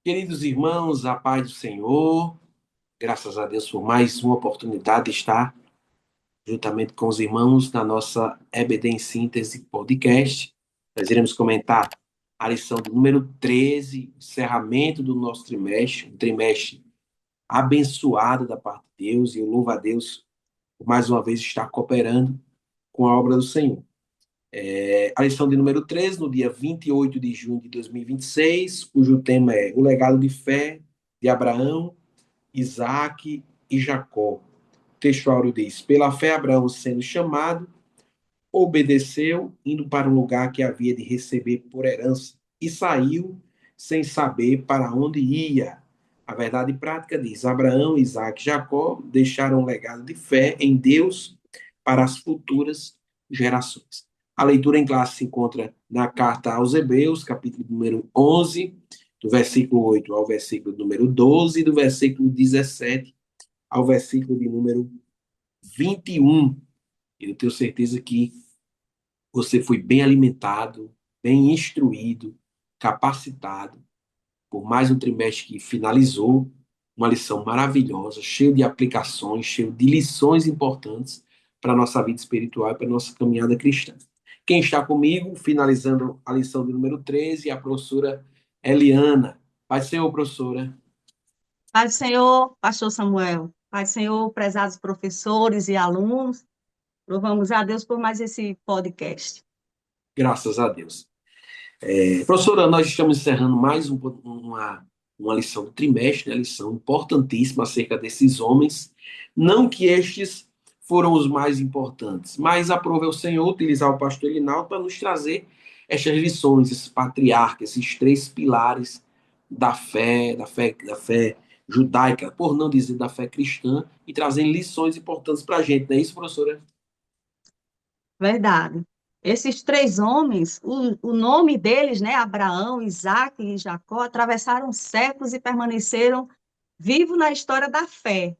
Queridos irmãos, a paz do Senhor, graças a Deus por mais uma oportunidade de estar juntamente com os irmãos na nossa EBD em Síntese podcast. Nós iremos comentar a lição do número 13, encerramento do nosso trimestre, um trimestre abençoado da parte de Deus, e eu louvo a Deus por mais uma vez estar cooperando com a obra do Senhor. A lição de número 13, no dia 28 de junho de 2026, cujo tema é o legado de fé de Abraão, Isaac e Jacó. O texto áureo diz: pela fé, Abraão, sendo chamado, obedeceu, indo para um lugar que havia de receber por herança, e saiu sem saber para onde ia. A verdade prática diz: Abraão, Isaac e Jacó deixaram um legado de fé em Deus para as futuras gerações. A leitura em classe se encontra na carta aos Hebreus, capítulo número 11, do versículo 8 ao versículo número 12, do versículo 17 ao versículo de número 21. Eu tenho certeza que você foi bem alimentado, bem instruído, capacitado por mais um trimestre que finalizou, uma lição maravilhosa, cheio de aplicações, cheio de lições importantes para a nossa vida espiritual e para a nossa caminhada cristã. Quem está comigo, finalizando a lição de número 13, é a professora Eliana. Pai do Senhor, professora. Pai do Senhor, pastor Samuel. Pai do Senhor, prezados professores e alunos. Louvamos a Deus por mais esse podcast. Graças a Deus. Professora, nós estamos encerrando mais uma lição do trimestre, né? Lição importantíssima acerca desses homens. Não que estes foram os mais importantes, mas aprove ao Senhor utilizar o pastor Elinaldo para nos trazer estas lições, esses patriarcas, esses três pilares da fé judaica, por não dizer da fé cristã, e trazendo lições importantes para a gente, não é isso, professora? Verdade. Esses três homens, o nome deles, né, Abraão, Isaac e Jacó, atravessaram séculos e permaneceram vivos na história da fé,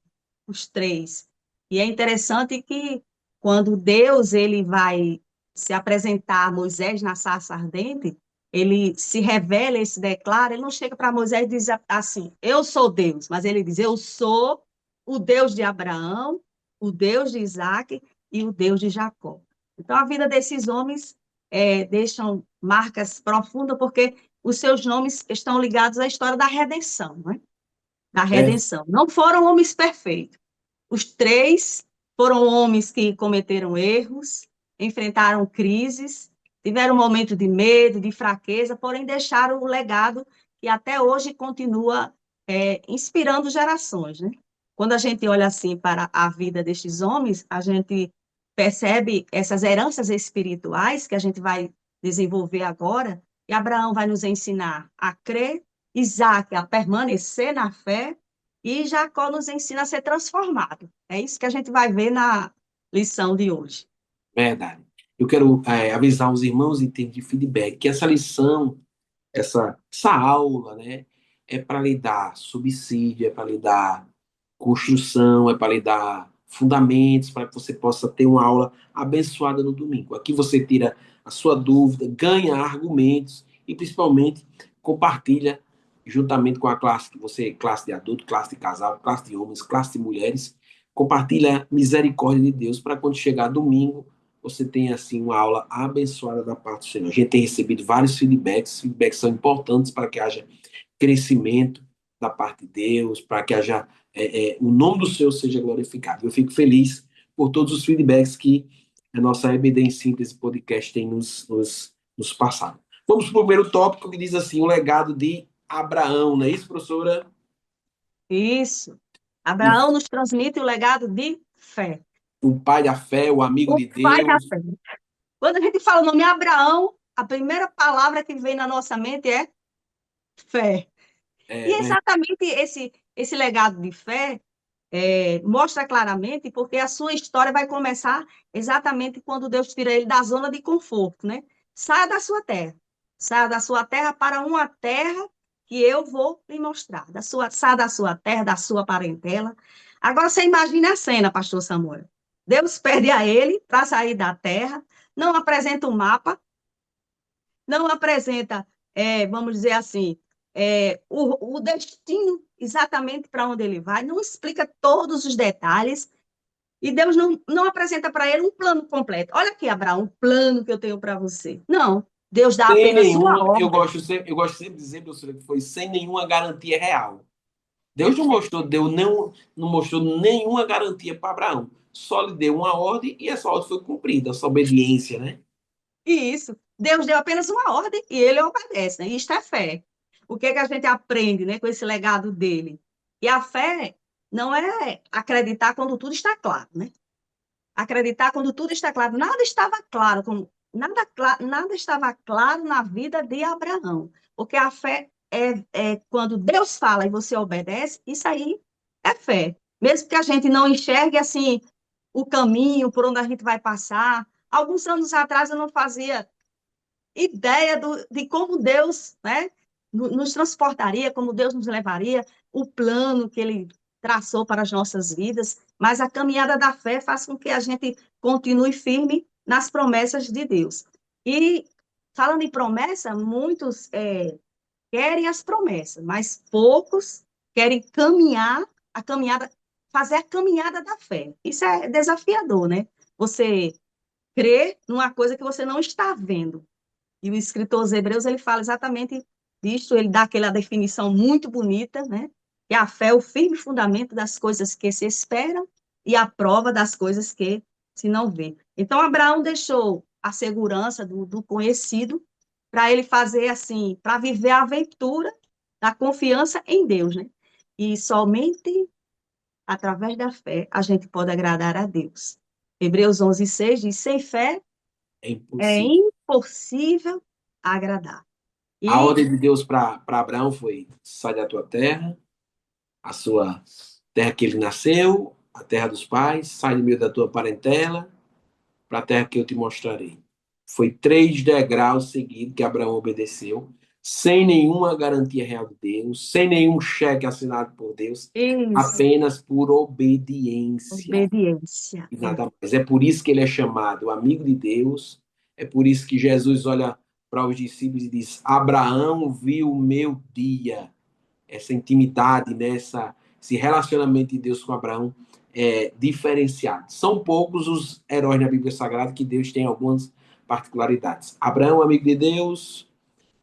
os três. E é interessante que quando Deus ele vai se apresentar a Moisés na sarça ardente, ele se revela, ele se declara, ele não chega para Moisés e diz assim, eu sou Deus, mas ele diz, eu sou o Deus de Abraão, o Deus de Isaac e o Deus de Jacó. Então, a vida desses homens deixam marcas profundas, porque os seus nomes estão ligados à história da redenção, né? Da É, redenção. Não foram homens perfeitos. Os três foram homens que cometeram erros, enfrentaram crises, tiveram um momento de medo, de fraqueza, porém deixaram o legado que até hoje continua inspirando gerações, né? Quando a gente olha assim para a vida destes homens, a gente percebe essas heranças espirituais que a gente vai desenvolver agora, e Abraão vai nos ensinar a crer, Isaac a permanecer na fé, e Jacó nos ensina a ser transformado. É isso que a gente vai ver na lição de hoje. verdade. Eu quero avisar os irmãos em termos de feedback que essa lição, essa aula, né, é para lhe dar subsídio, é para lhe dar construção, é para lhe dar fundamentos para que você possa ter uma aula abençoada no domingo. Aqui você tira a sua dúvida, ganha argumentos e principalmente compartilha juntamente com a classe que você, classe de adulto, classe de casal, classe de homens, classe de mulheres, compartilha a misericórdia de Deus para quando chegar domingo você tenha assim uma aula abençoada da parte do Senhor. A gente tem recebido vários feedbacks, feedbacks são importantes para que haja crescimento da parte de Deus, para que haja o nome do Senhor seja glorificado. Eu fico feliz por todos os feedbacks que a nossa EBD em Síntese Podcast tem nos passado. Vamos para o primeiro tópico que diz assim, o legado de Abraão, não é isso, professora? Isso. O, Abraão nos transmite o legado de fé. o pai da fé, o amigo O de pai da Deus. fé. Quando a gente fala o nome Abraão, a primeira palavra que vem na nossa mente é fé. E É, exatamente esse legado de fé mostra claramente porque a sua história vai começar exatamente quando Deus tira ele da zona de conforto, né? Saia da sua terra. Saia da sua terra para uma terra que eu vou lhe mostrar. Saia da sua terra, da sua parentela. Agora você imagine a cena, pastor Samuel. Deus pede a ele para sair da terra, não apresenta um mapa, não apresenta, vamos dizer assim, o destino exatamente para onde ele vai, não explica todos os detalhes, e Deus não apresenta para ele um plano completo. Olha aqui, Abraão, o plano que eu tenho para você. Não, Deus dá Sem apenas uma nenhuma, ordem. eu gosto sempre de dizer, professora, que foi sem nenhuma garantia real. Deus Perfeito. não mostrou nenhuma garantia para Abraão. Só lhe deu uma ordem e essa ordem foi cumprida, essa obediência, né? E isso, Deus deu apenas uma ordem e ele obedece, né? Isto é fé. O que é que a gente aprende, né, com esse legado dele? E a fé não é acreditar quando tudo está claro, né? Acreditar quando tudo está claro. Nada estava claro, nada estava claro na vida de Abraão. Porque a fé é quando Deus fala e você obedece, isso aí é fé. Mesmo que a gente não enxergue assim o caminho por onde a gente vai passar. Alguns anos atrás eu não fazia ideia de como Deus, né, nos transportaria, como Deus nos levaria, o plano que Ele traçou para as nossas vidas, mas a caminhada da fé faz com que a gente continue firme nas promessas de Deus. E, falando em promessa, muitos querem as promessas, mas poucos querem a caminhada, fazer a caminhada da fé. Isso é desafiador, né? Você crer numa coisa que você não está vendo. E o escritor aos Hebreus, ele fala exatamente disso, ele dá aquela definição muito bonita, né? Que a fé é o firme fundamento das coisas que se esperam e a prova das coisas que se não vê. Então, Abraão deixou a segurança do conhecido para ele fazer assim, para viver a aventura da confiança em Deus, né? E somente através da fé a gente pode agradar a Deus. Hebreus 11:6 diz: sem fé É é impossível. impossível agradar. A E ordem de Deus para Abraão foi: sai da tua terra, a sua terra que ele nasceu, a terra dos pais, sai do meio da tua parentela, para a terra que eu te mostrarei. Foi 3 degraus seguidos que Abraão obedeceu, sem nenhuma garantia real de Deus, sem nenhum cheque assinado por Deus, isso, apenas por obediência obediência. e nada mais. É por isso que ele é chamado amigo de Deus, é por isso que Jesus olha para os discípulos e diz: Abraão viu o meu dia. Essa intimidade, né? Esse relacionamento de Deus com Abraão é diferenciado. São poucos os heróis na Bíblia Sagrada que Deus tem algumas particularidades. Abraão, amigo de Deus,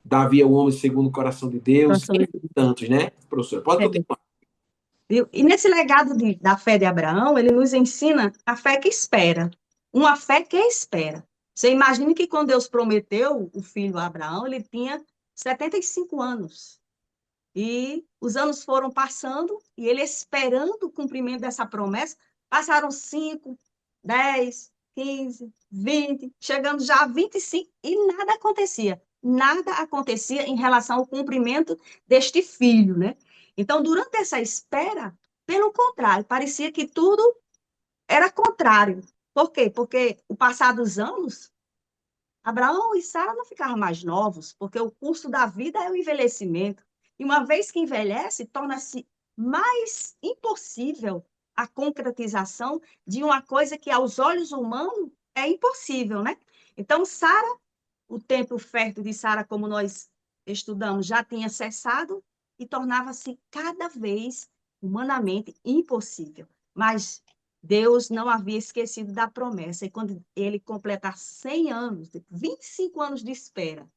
Davi é o homem segundo o coração de Deus, Coração e de Deus. tantos, né, professor? Pode É. continuar. Viu? E nesse legado da fé de Abraão, ele nos ensina a fé que espera. Uma fé que espera. Você imagina que quando Deus prometeu o filho a Abraão, ele tinha 75 anos. E os anos foram passando e ele esperando o cumprimento dessa promessa. Passaram 5, 10, 15, 20, chegando já a 25 e nada acontecia. Nada acontecia em relação ao cumprimento deste filho, né? Então, durante essa espera, pelo contrário, parecia que tudo era contrário. Por quê? Porque o passar dos anos, Abraão e Sara não ficaram mais novos, porque o curso da vida é o envelhecimento. E uma vez que envelhece, torna-se mais impossível a concretização de uma coisa que aos olhos humanos é impossível, né? Então, Sara, o tempo fértil de Sara, como nós estudamos, já tinha cessado e tornava-se cada vez humanamente impossível. Mas Deus não havia esquecido da promessa. E quando ele completar 100 anos, 25 anos de espera,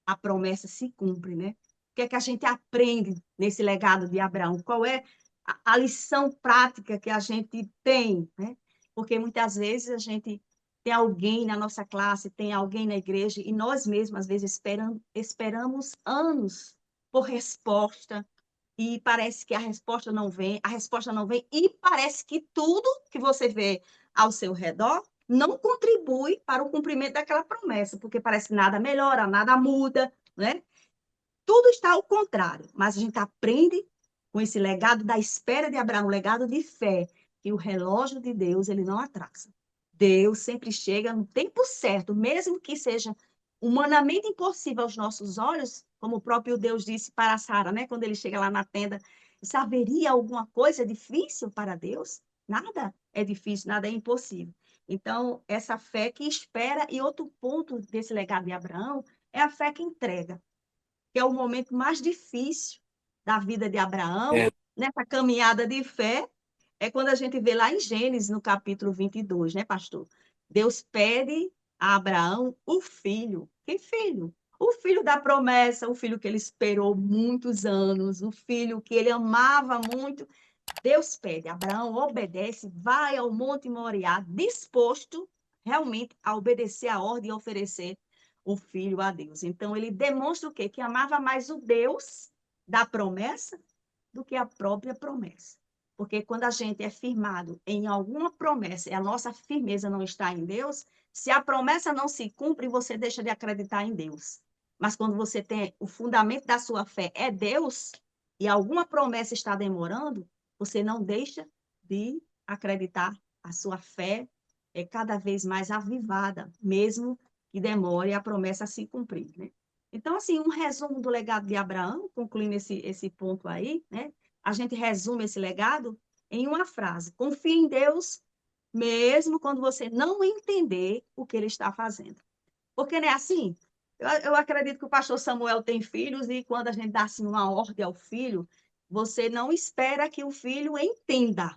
a promessa se cumpre, né? O que é que a gente aprende nesse legado de Abraão? Qual é a lição prática que a gente tem, né? Porque muitas vezes a gente tem alguém na nossa classe, tem alguém na igreja, e nós mesmos, às vezes, esperamos anos por resposta, e parece que a resposta não vem, e parece que tudo que você vê ao seu redor não contribui para o cumprimento daquela promessa, porque parece que nada melhora, nada muda, né? Tudo está ao contrário, mas a gente aprende com esse legado da espera de Abraão, um legado de fé, que o relógio de Deus ele não atrasa. Deus sempre chega no tempo certo, mesmo que seja humanamente impossível aos nossos olhos, como o próprio Deus disse para Sara, né? Quando ele chega lá na tenda, haveria alguma coisa difícil para Deus? Nada é difícil, nada é impossível. Então, essa fé que espera, e outro ponto desse legado de Abraão é a fé que entrega. que é o momento mais difícil da vida de Abraão, É, nessa caminhada de fé, é quando a gente vê lá em Gênesis, no capítulo 22, né, pastor? Deus pede a Abraão o filho. Que filho? O filho da promessa, o filho que ele esperou muitos anos, o filho que ele amava muito. Deus pede, Abraão obedece, vai ao Monte Moriá, disposto realmente a obedecer a ordem e oferecer o filho a Deus. Então, ele demonstra o quê? Que amava mais o Deus da promessa do que a própria promessa. Porque quando a gente é firmado em alguma promessa e a nossa firmeza não está em Deus, se a promessa não se cumpre, você deixa de acreditar em Deus. Mas quando você tem o fundamento da sua fé é Deus e alguma promessa está demorando, você não deixa de acreditar. A sua fé é cada vez mais avivada, mesmo que demore a promessa a se cumprir, né? Então, assim, um resumo do legado de Abraão, concluindo esse ponto aí, né? A gente resume esse legado em uma frase: confie em Deus, mesmo quando você não entender o que ele está fazendo. Porque não é assim? Eu acredito que o pastor Samuel tem filhos e quando a gente dá assim, uma ordem ao filho, você não espera que o filho entenda,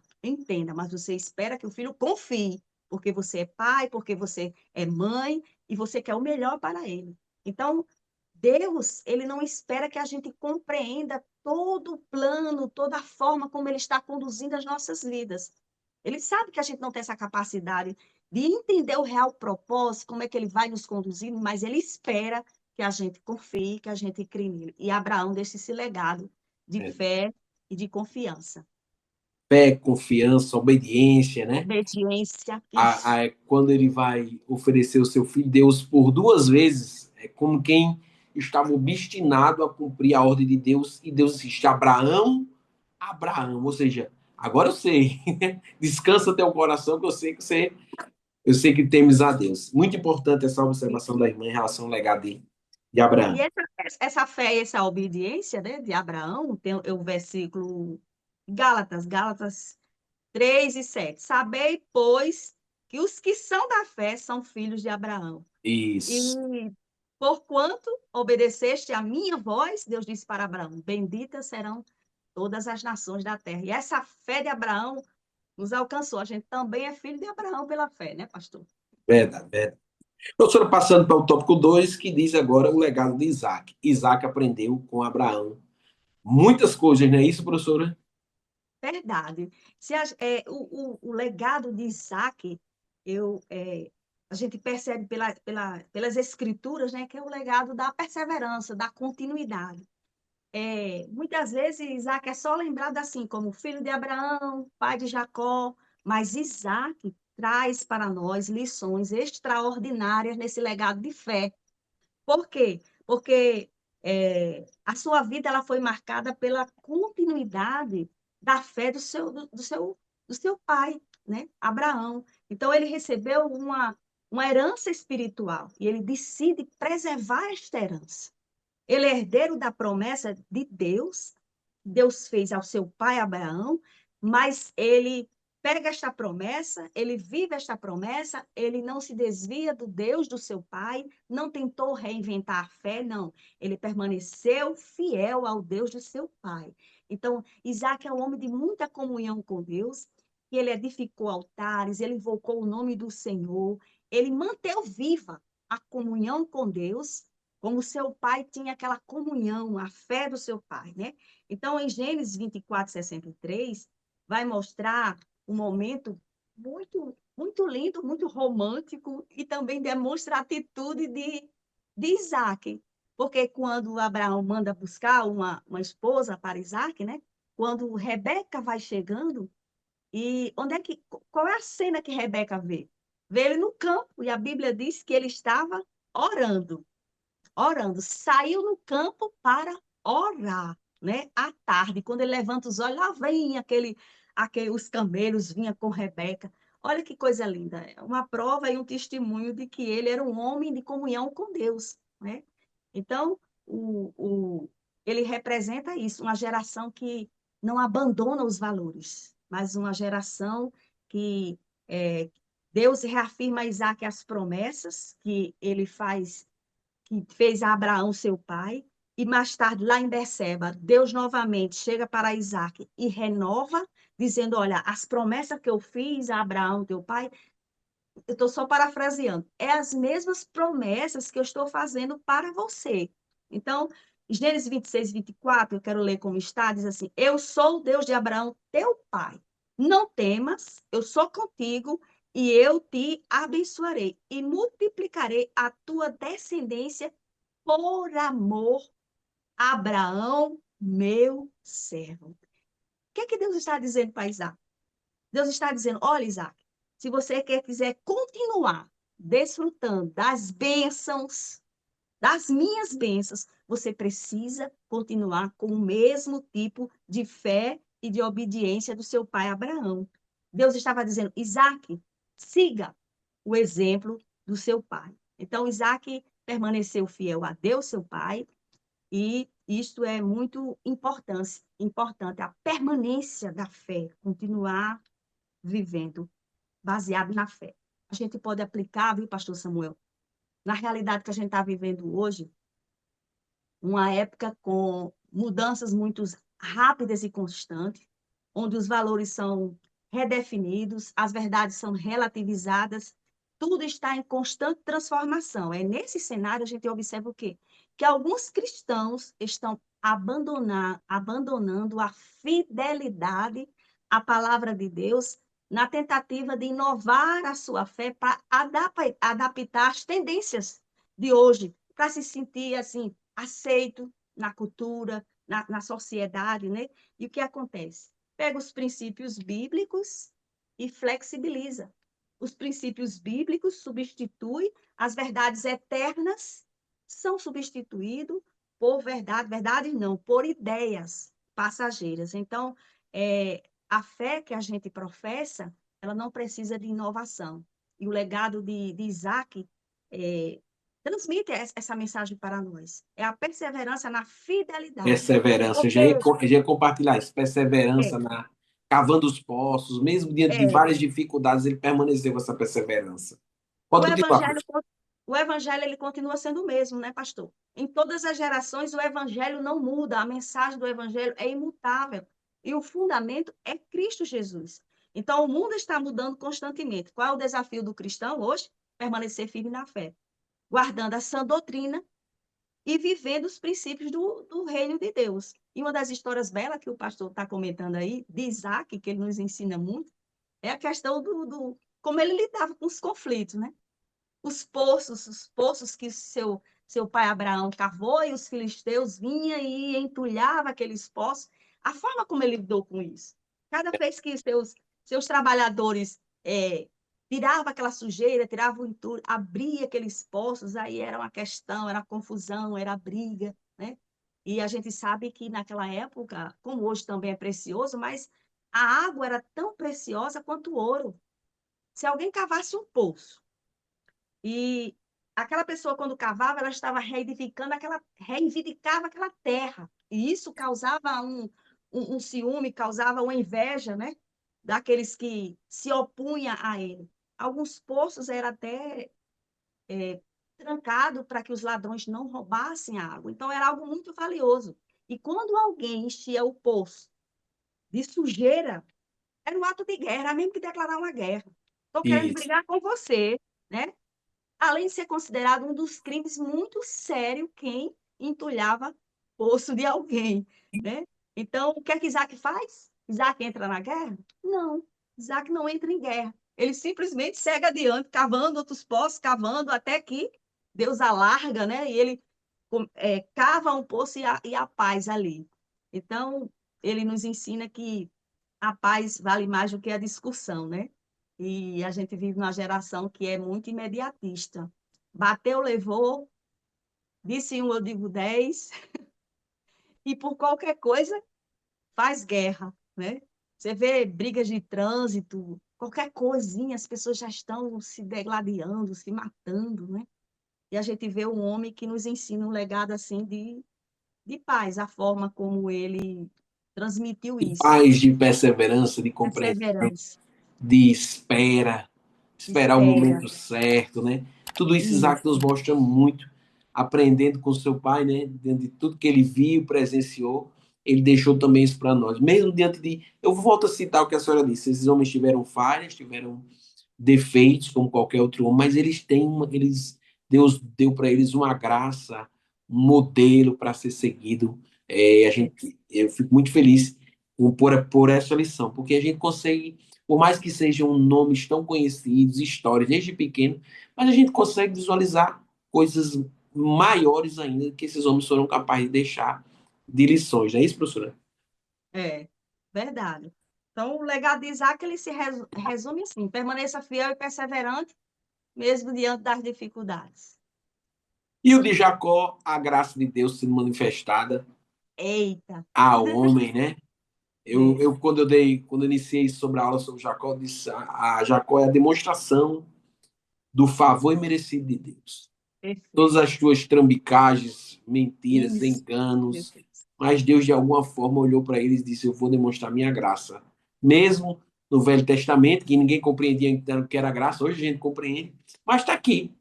mas você espera que o filho confie, porque você é pai, porque você é mãe e você quer o melhor para ele. Então, Deus, ele não espera que a gente compreenda todo o plano, toda a forma como ele está conduzindo as nossas vidas. Ele sabe que a gente não tem essa capacidade de entender o real propósito, como é que ele vai nos conduzindo, mas ele espera que a gente confie, que a gente crie nele. E Abraão deixa esse legado de é. fé e de confiança. Fé, confiança, obediência, né? Obediência, isso. Quando ele vai oferecer o seu filho, Deus, por duas vezes, é como quem estava obstinado a cumprir a ordem de Deus, e Deus insiste: Abraão, Abraão, ou seja, agora eu sei, descansa teu coração, que eu sei que temes a Deus. Muito importante essa observação da irmã em relação ao legado de E Abraão. essa fé e essa obediência, né, de Abraão, tem o versículo Gálatas 3:7. Sabei, pois, que os que são da fé são filhos de Abraão. E Isso, porquanto obedeceste a minha voz, Deus disse para Abraão: benditas serão todas as nações da terra. E essa fé de Abraão nos alcançou. A gente também é filho de Abraão pela fé, né, pastor? verdade, verdade. Professora, passando para o tópico 2, que diz agora o legado de Isaac. Isaac aprendeu com Abraão muitas coisas, não é isso, professora? Verdade. O legado de Isaac, a gente percebe pelas escrituras, né, que é o legado da perseverança, da continuidade. Muitas vezes Isaac é só lembrado assim, como filho de Abraão, pai de Jacó, mas Isaac traz para nós lições extraordinárias nesse legado de fé. Por quê? Porque a sua vida ela foi marcada pela continuidade da fé do seu pai, né? Abraão. Então, ele recebeu uma herança espiritual e ele decide preservar esta herança. Ele é herdeiro da promessa de Deus, Deus fez ao seu pai Abraão, mas ele pega esta promessa, ele vive esta promessa, ele não se desvia do Deus do seu pai, não tentou reinventar a fé, não. Ele permaneceu fiel ao Deus do seu pai. Então, Isaac é um homem de muita comunhão com Deus, e ele edificou altares, ele invocou o nome do Senhor, ele manteve viva a comunhão com Deus, como seu pai tinha aquela comunhão, a fé do seu pai, né? Então, em Gênesis 24:63, vai mostrar um momento muito, muito lindo, muito romântico e também demonstra a atitude de Isaac. Porque quando Abraão manda buscar uma esposa para Isaac, né? Quando Rebeca vai chegando, e qual é a cena que Rebeca vê? Vê ele no campo, e a Bíblia diz que ele estava orando saiu no campo para orar, né? À tarde, quando ele levanta os olhos, lá vem os camelos vinha com Rebeca. Olha que coisa linda, é uma prova e um testemunho de que ele era um homem de comunhão com Deus, né? Então, ele representa isso, uma geração que não abandona os valores, mas uma geração que Deus reafirma a Isaac as promessas que ele fez a Abraão, seu pai, E mais tarde, lá em Berseba, Deus novamente chega para Isaac e renova, dizendo: olha, as promessas que eu fiz a Abraão, teu pai, eu estou só parafraseando, é as mesmas promessas que eu estou fazendo para você. Então, Gênesis 26, 24, eu quero ler como está, diz assim: eu sou o Deus de Abraão, teu pai. Não temas, eu sou contigo e eu te abençoarei e multiplicarei a tua descendência por amor a Abraão, meu servo. O que é que Deus está dizendo para Isaac? Deus está dizendo: olha, Isaac, se você quiser continuar desfrutando das bênçãos, das minhas bênçãos, você precisa continuar com o mesmo tipo de fé e de obediência do seu pai Abraão. Deus estava dizendo: Isaac, siga o exemplo do seu pai. Então, Isaac permaneceu fiel a Deus, seu pai, e isto é muito importante, a permanência da fé, continuar vivendo baseado na fé. A gente pode aplicar, viu, pastor Samuel, na realidade que a gente está vivendo hoje, uma época com mudanças muito rápidas e constantes, onde os valores são redefinidos, as verdades são relativizadas, tudo está em constante transformação. É nesse cenário a gente observa o quê? Que alguns cristãos estão abandonando a fidelidade à palavra de Deus na tentativa de inovar a sua fé para adaptar as tendências de hoje, para se sentir assim aceito na cultura, na sociedade, né? E o que acontece? Pega os princípios bíblicos e flexibiliza. Os princípios bíblicos substituem as verdades eternas, são substituídos por verdades não, por ideias passageiras. Então, a fé que a gente professa, ela não precisa de inovação. E o legado de Isaac transmite essa mensagem para nós. É a perseverança na fidelidade. Perseverança, Porque eu já ia compartilhar isso. é, Perseverança na cavando os poços, mesmo diante de é, várias dificuldades, ele permaneceu com essa perseverança. o Pode continuar, evangelho, pastor. o evangelho ele continua sendo o mesmo, né, pastor? Em todas as gerações, o evangelho não muda, a mensagem do evangelho é imutável. E o fundamento é Cristo Jesus. Então, o mundo está mudando constantemente. Qual é o desafio do cristão hoje? Permanecer firme na fé, guardando a sã doutrina e vivendo os princípios do reino de Deus. E uma das histórias belas que o pastor está comentando aí, de Isaac, que ele nos ensina muito, é a questão como ele lidava com os conflitos, né? Os poços que seu pai Abraão cavou e os filisteus vinham e entulhavam aqueles poços. A forma como ele lidou com isso. Cada vez que seus trabalhadores tiravam aquela sujeira, tiravam o entulho, abria aqueles poços, aí era uma questão, era confusão, era briga, né? E a gente sabe que naquela época, como hoje também é precioso, mas a água era tão preciosa quanto o ouro. Se alguém cavasse um poço e aquela pessoa, quando cavava, ela estava reivindicava aquela terra. E isso causava um ciúme, causava uma inveja, né? Daqueles que se opunham a ele. Alguns poços eram até trancados para que os ladrões não roubassem a água. Então, era algo muito valioso. E quando alguém enchia o poço de sujeira, era um ato de guerra, era mesmo que declarar uma guerra. Estou querendo Isso. brigar com você, né? Além de ser considerado um dos crimes muito sérios quem entulhava poço de alguém, né? Então, o que é que Isaac faz? Isaac entra na guerra? Não, Isaac não entra em guerra. Ele simplesmente segue adiante, cavando outros poços, cavando até que Deus alarga, né? E ele cava um poço e a paz ali. Então, ele nos ensina que a paz vale mais do que a discussão, né? E a gente vive numa geração que é muito imediatista. Bateu, levou, disse um, eu digo 10, e por qualquer coisa faz guerra, né? Você vê brigas de trânsito, qualquer coisinha, as pessoas já estão se degladiando, se matando, né? E a gente vê um homem que nos ensina um legado assim de paz, a forma como ele transmitiu De isso. paz, de perseverança, de compreensão, Perseverança, de espera, esperar o espera, momento certo, né? Tudo isso Isaac nos isso, mostra muito aprendendo com seu pai, né? Diante de tudo que ele viu, presenciou, ele deixou também isso para nós. Mesmo diante de. Eu volto a citar o que a senhora disse: esses homens tiveram falhas, tiveram defeitos, como qualquer outro homem, mas eles têm uma. Deus deu para eles uma graça, um modelo para ser seguido. Eu fico muito feliz por essa lição, porque a gente consegue, por mais que sejam nomes tão conhecidos, histórias desde pequeno, mas a gente consegue visualizar coisas maiores ainda que esses homens foram capazes de deixar de lições, não é isso, professora? É, verdade. Então, o legado de Isaac, ele se resume assim: permaneça fiel e perseverante, mesmo diante das dificuldades. E o de Jacó, a graça de Deus sendo manifestada Eita, ao homem, né? é, Quando eu iniciei sobre a aula sobre Jacó, eu disse a Jacó é a demonstração do favor imerecido de Deus. Todas perfeito. as tuas trambicagens, mentiras, Isso, enganos, perfeito. mas Deus de alguma forma olhou para eles e disse: eu vou demonstrar minha graça. Mesmo no Velho Testamento, que ninguém compreendia que era graça, hoje a gente compreende, mas está aqui,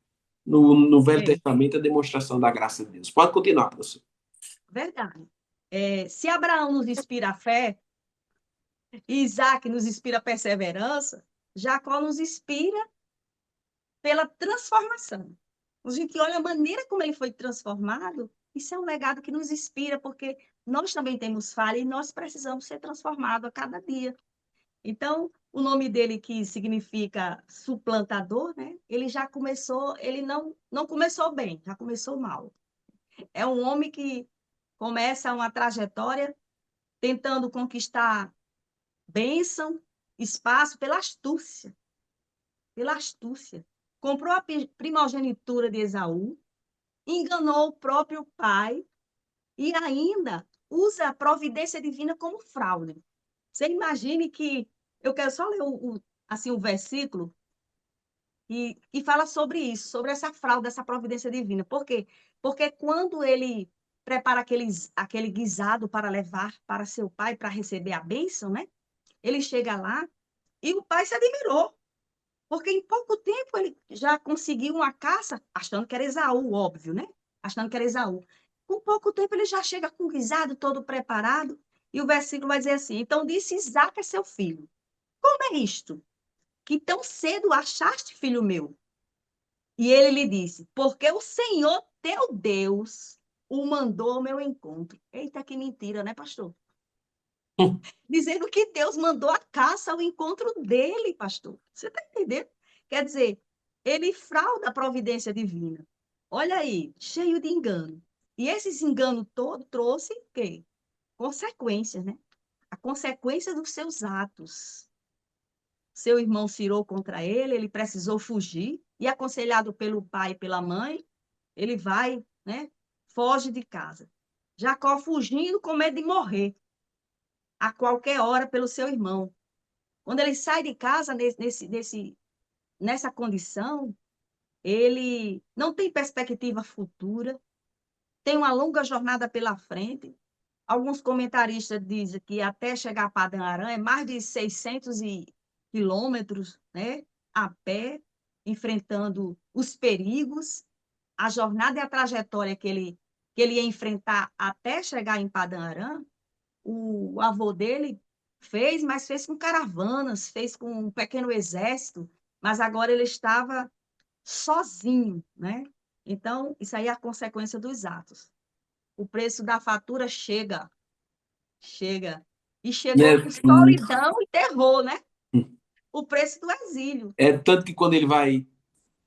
no Velho É, Testamento, a demonstração da graça de Deus. Pode continuar, professor. verdade. Se Abraão nos inspira a fé, e Isaac nos inspira a perseverança, Jacó nos inspira pela transformação. A gente olha a maneira como ele foi transformado, isso é um legado que nos inspira, porque nós também temos falha e nós precisamos ser transformados a cada dia. Então, o nome dele, que significa suplantador, né? Ele já começou, ele não começou bem, já começou mal. É um homem que começa uma trajetória tentando conquistar bênção, espaço pela astúcia, pela astúcia. Comprou a primogenitura de Esaú, enganou o próprio pai e ainda usa a providência divina como fraude. Você imagine que, eu quero só ler assim, o versículo e fala sobre isso, sobre essa fraude, essa providência divina. Por quê? Porque quando ele prepara aquele guisado para levar para seu pai, para receber a bênção, né? Ele chega lá e o pai se admirou, porque em pouco tempo ele já conseguiu uma caça, achando que era Esaú, óbvio, né? Achando que era Esaú. Com pouco tempo ele já chega com o guisado todo preparado, e o versículo vai dizer assim: então disse Isaque a seu filho: como é isto? Que tão cedo achaste, filho meu? E ele lhe disse: porque o Senhor teu Deus o mandou ao meu encontro. Eita, que mentira, né, pastor? Dizendo que Deus mandou a caça ao encontro dele, pastor. Você está entendendo? Quer dizer, ele frauda a providência divina. Olha aí, cheio de engano. E esse engano todo trouxe o quê? Consequências, né? A consequência dos seus atos. Seu irmão se irou contra ele, ele precisou fugir, e aconselhado pelo pai e pela mãe, ele vai, né? Foge de casa. Jacó fugindo com medo de morrer a qualquer hora pelo seu irmão. Quando ele sai de casa nessa condição, ele não tem perspectiva futura, tem uma longa jornada pela frente. Alguns comentaristas dizem que até chegar a Padã Arã é mais de 600 quilômetros, né, a pé, enfrentando os perigos, a jornada e a trajetória que ele ia enfrentar até chegar em Padã Arã. O avô dele fez, mas fez com caravanas, fez com um pequeno exército, mas agora ele estava sozinho, né? Então, isso aí é a consequência dos atos. O preço da fatura chega, e chegou Né? com solidão e terror, né? O preço do exílio. É tanto que quando ele vai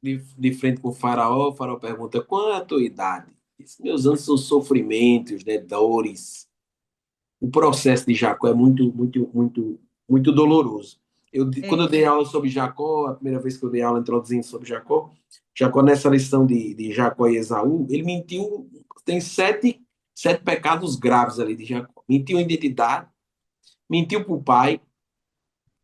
de frente com o faraó pergunta: qual é a tua idade? Diz, meus anos são sofrimentos, né, dores. O processo de Jacó é muito doloroso. Quando eu É, dei aula sobre Jacó, a primeira vez que eu dei aula introduzindo sobre Jacó, Jacó nessa lição de Jacó e Esaú, ele mentiu, tem sete pecados graves ali de Jacó. Mentiu a identidade, mentiu para o pai,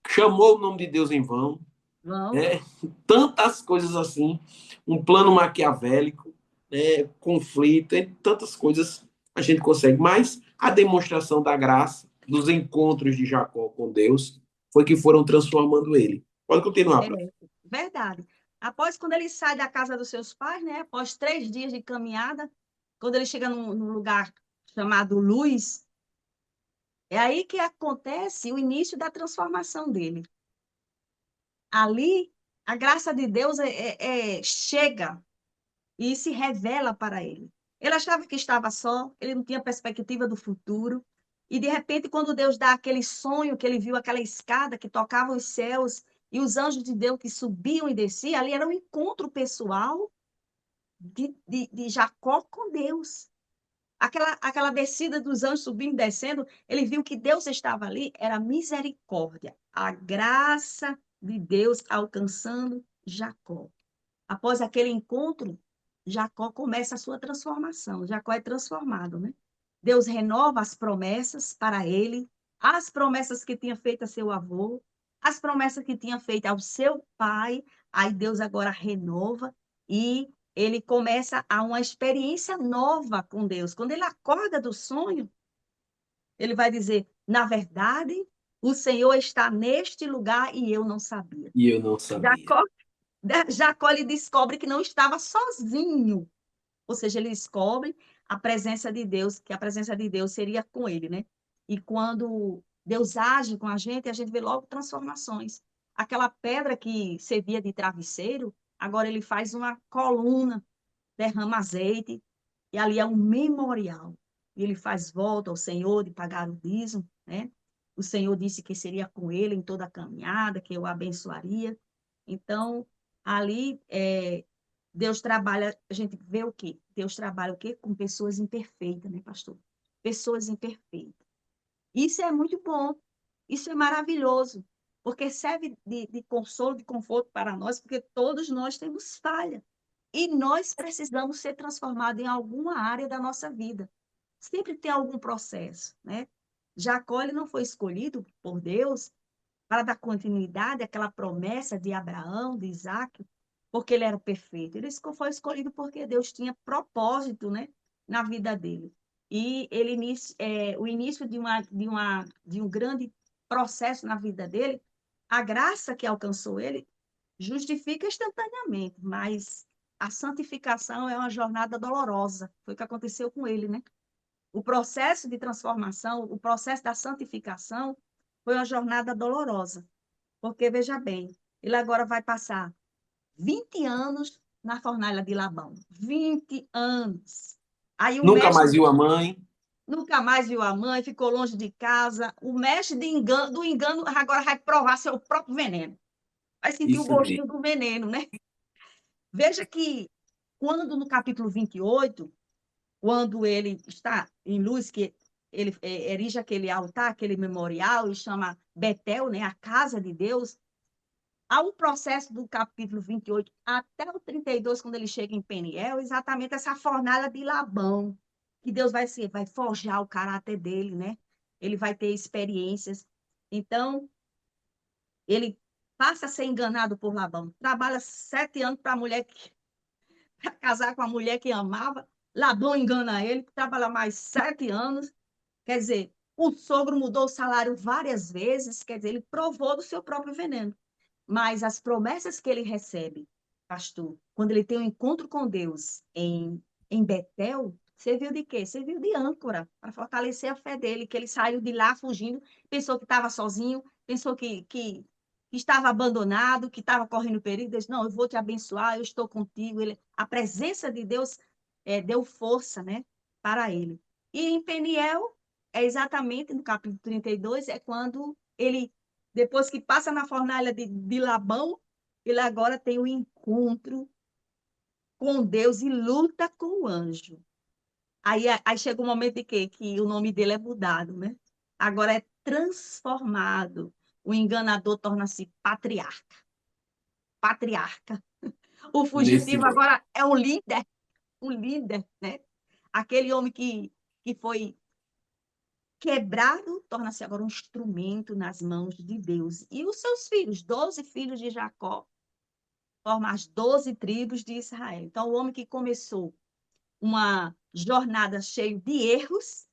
chamou o nome de Deus em vão, vão, né? Tantas coisas assim, um plano maquiavélico, né? Conflito, entre tantas coisas a gente consegue. Mas a demonstração da graça, dos encontros de Jacó com Deus, foi que foram transformando ele. Pode continuar, é professor. verdade. Após, quando ele sai da casa dos seus pais, né? Após 3 dias de caminhada, quando ele chega num lugar chamado Luz, é aí que acontece o início da transformação dele. Ali, a graça de Deus chega e se revela para ele. Ele achava que estava só, ele não tinha perspectiva do futuro. E, de repente, quando Deus dá aquele sonho, que ele viu aquela escada que tocava os céus e os anjos de Deus que subiam e desciam, ali era um encontro pessoal de Jacó com Deus. Aquela descida dos anjos subindo e descendo, ele viu que Deus estava ali, era misericórdia, a graça de Deus alcançando Jacó. Após aquele encontro, Jacó começa a sua transformação. Jacó é transformado, né? Deus renova as promessas para ele, as promessas que tinha feito a seu avô, as promessas que tinha feito ao seu pai. Aí Deus agora renova e ele começa a uma experiência nova com Deus. Quando ele acorda do sonho, ele vai dizer: na verdade, o Senhor está neste lugar e eu não sabia. E eu não sabia. Jacó Jacó ele descobre que não estava sozinho, ou seja, ele descobre a presença de Deus, que a presença de Deus seria com ele, né? E quando Deus age com a gente vê logo transformações. Aquela pedra que servia de travesseiro, agora ele faz uma coluna, derrama azeite, e ali é um memorial. E ele faz volta ao Senhor de pagar o dízimo, né? O Senhor disse que seria com ele em toda a caminhada, que eu o abençoaria. Então, ali, Deus trabalha, a gente vê o quê? Deus trabalha o quê? Com pessoas imperfeitas, né, pastor? Pessoas imperfeitas. Isso é muito bom, isso é maravilhoso, porque serve de consolo, de conforto para nós, porque todos nós temos falha. E nós precisamos ser transformados em alguma área da nossa vida. Sempre tem algum processo, né? Jacó ele não foi escolhido por Deus para dar continuidade àquela promessa de Abraão, de Isaac, porque ele era perfeito. Ele foi escolhido porque Deus tinha propósito, né, na vida dele. E ele, o início de um grande processo na vida dele, a graça que alcançou ele justifica instantaneamente, mas a santificação é uma jornada dolorosa. Foi o que aconteceu com ele, né? O processo de transformação, o processo da santificação foi uma jornada dolorosa. Porque, veja bem, ele agora vai passar 20 anos na fornalha de Labão. 20 anos. Aí o Nunca mais mestre viu a mãe. nunca mais viu a mãe, ficou longe de casa. O mestre do engano agora vai provar seu próprio veneno. Vai sentir o Isso gostinho mesmo. do veneno, né? Veja que quando no capítulo 28, quando ele está em Luz, que ele erige aquele altar, aquele memorial, e chama Betel, né, a casa de Deus, há um processo do capítulo 28 até o 32, quando ele chega em Peniel, exatamente essa fornalha de Labão, que Deus vai forjar o caráter dele, né? Ele vai ter experiências. Então, ele passa a ser enganado por Labão. Trabalha 7 anos para a mulher para casar com a mulher que amava. Labão engana ele, trabalha mais 7 anos. Quer dizer, o sogro mudou o salário várias vezes, quer dizer, ele provou do seu próprio veneno. Mas as promessas que ele recebe, pastor, quando ele tem um encontro com Deus em Betel, serviu de quê? Serviu de âncora para fortalecer a fé dele, que ele saiu de lá fugindo, pensou que estava sozinho, pensou que estava abandonado, que estava correndo perigo. Deus, não, eu vou te abençoar, eu estou contigo. A presença de Deus deu força, né, para ele. E em Peniel, é exatamente no capítulo 32, é quando ele depois que passa na fornalha de Labão, ele agora tem o encontro com Deus e luta com o anjo. Aí chega o momento de quê? Que o nome dele é mudado, né? Agora é transformado. O enganador torna-se patriarca. Patriarca. O Nesse fugitivo agora é um líder, né? Aquele homem que foi quebrado, torna-se agora um instrumento nas mãos de Deus. E os seus filhos, 12 filhos de Jacó, formam as 12 tribos de Israel. Então, o homem que começou uma jornada cheia de erros,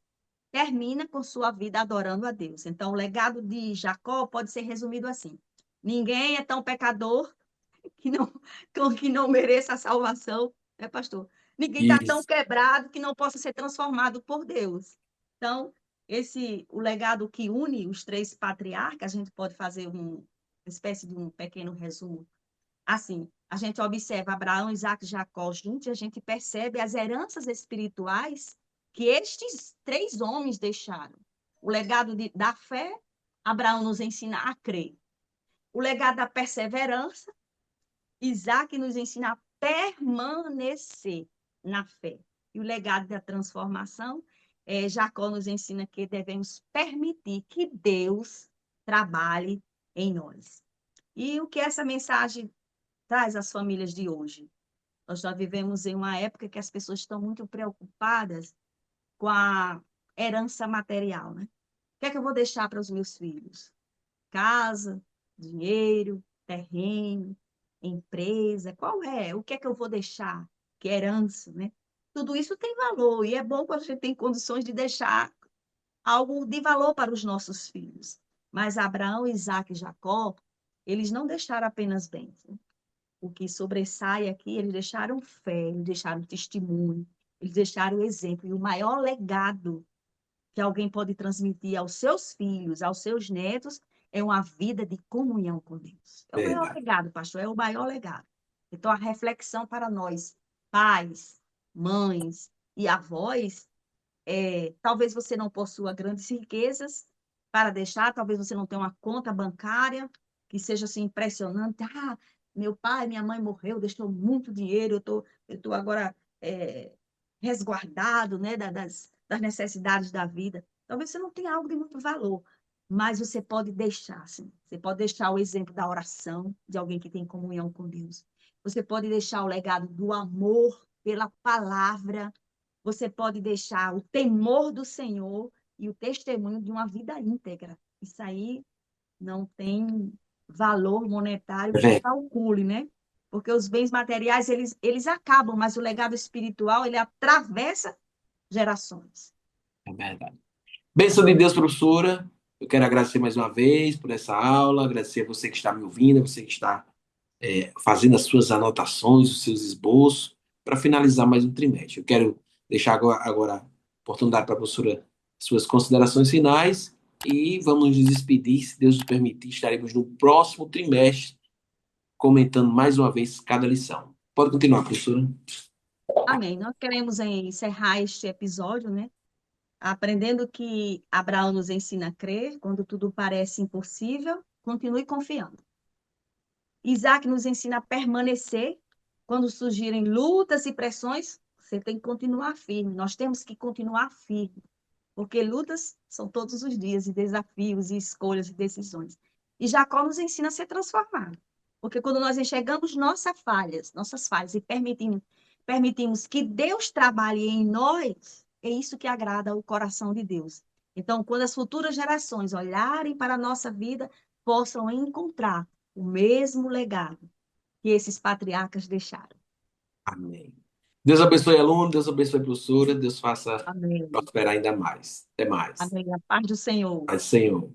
termina com sua vida adorando a Deus. Então, o legado de Jacó pode ser resumido assim: ninguém é tão pecador que não, que não mereça a salvação, né, pastor? Ninguém está tão Isso. quebrado que não possa ser transformado por Deus. Então, o legado que une os três patriarcas, a gente pode fazer uma espécie de um pequeno resumo. Assim, a gente observa Abraão, Isaac e Jacó juntos e a gente percebe as heranças espirituais que estes três homens deixaram. O legado da fé, Abraão nos ensina a crer. O legado da perseverança, Isaac nos ensina a permanecer na fé. E o legado da transformação, Jacó nos ensina que devemos permitir que Deus trabalhe em nós. E o que essa mensagem traz às famílias de hoje? Nós já vivemos em uma época que as pessoas estão muito preocupadas com a herança material, né? O que é que eu vou deixar para os meus filhos? Casa, dinheiro, terreno, empresa, qual é? O que é que eu vou deixar? Que herança, né? Tudo isso tem valor e é bom quando a gente tem condições de deixar algo de valor para os nossos filhos. Mas Abraão, Isaac e Jacó, eles não deixaram apenas bens, né? O que sobressai aqui, eles deixaram fé, eles deixaram testemunho, eles deixaram exemplo. E o maior legado que alguém pode transmitir aos seus filhos, aos seus netos, é uma vida de comunhão com Deus. É o maior Verdade. legado, pastor, é o maior legado. Então, a reflexão para nós, pais, mães e avós, talvez você não possua grandes riquezas para deixar, talvez você não tenha uma conta bancária que seja assim impressionante. Ah, meu pai, minha mãe morreu, deixou muito dinheiro, eu tô agora resguardado, né, das necessidades da vida. Talvez você não tenha algo de muito valor, mas você pode deixar, sim. Você pode deixar o exemplo da oração de alguém que tem comunhão com Deus. Você pode deixar o legado do amor pela palavra, você pode deixar o temor do Senhor e o testemunho de uma vida íntegra. Isso aí não tem valor monetário É que verdade. calcule, né? Porque os bens materiais, eles acabam, mas o legado espiritual, ele atravessa gerações. É verdade. Bênção de Deus, professora. Eu quero agradecer mais uma vez por essa aula, agradecer a você que está me ouvindo, a você que está fazendo as suas anotações, os seus esboços, para finalizar mais um trimestre. Eu quero deixar agora a oportunidade para a professora suas considerações finais e vamos nos despedir, se Deus nos permitir, estaremos no próximo trimestre comentando mais uma vez cada lição. Pode continuar, professora. Amém. Nós queremos encerrar este episódio, né? Aprendendo que Abraão nos ensina a crer quando tudo parece impossível, continue confiando. Isaac nos ensina a permanecer quando surgirem lutas e pressões, você tem que continuar firme. Nós temos que continuar firme, porque lutas são todos os dias, e desafios, e escolhas, e decisões. E Jacó nos ensina a ser transformado, porque quando nós enxergamos nossas falhas, e permitimos que Deus trabalhe em nós, é isso que agrada o coração de Deus. Então, quando as futuras gerações olharem para a nossa vida, possam encontrar o mesmo legado que esses patriarcas deixaram. Amém. Deus abençoe aluno, Deus abençoe professora, Deus faça Amém. prosperar ainda mais. Até mais. Amém. A paz do Senhor. Paz, Senhor.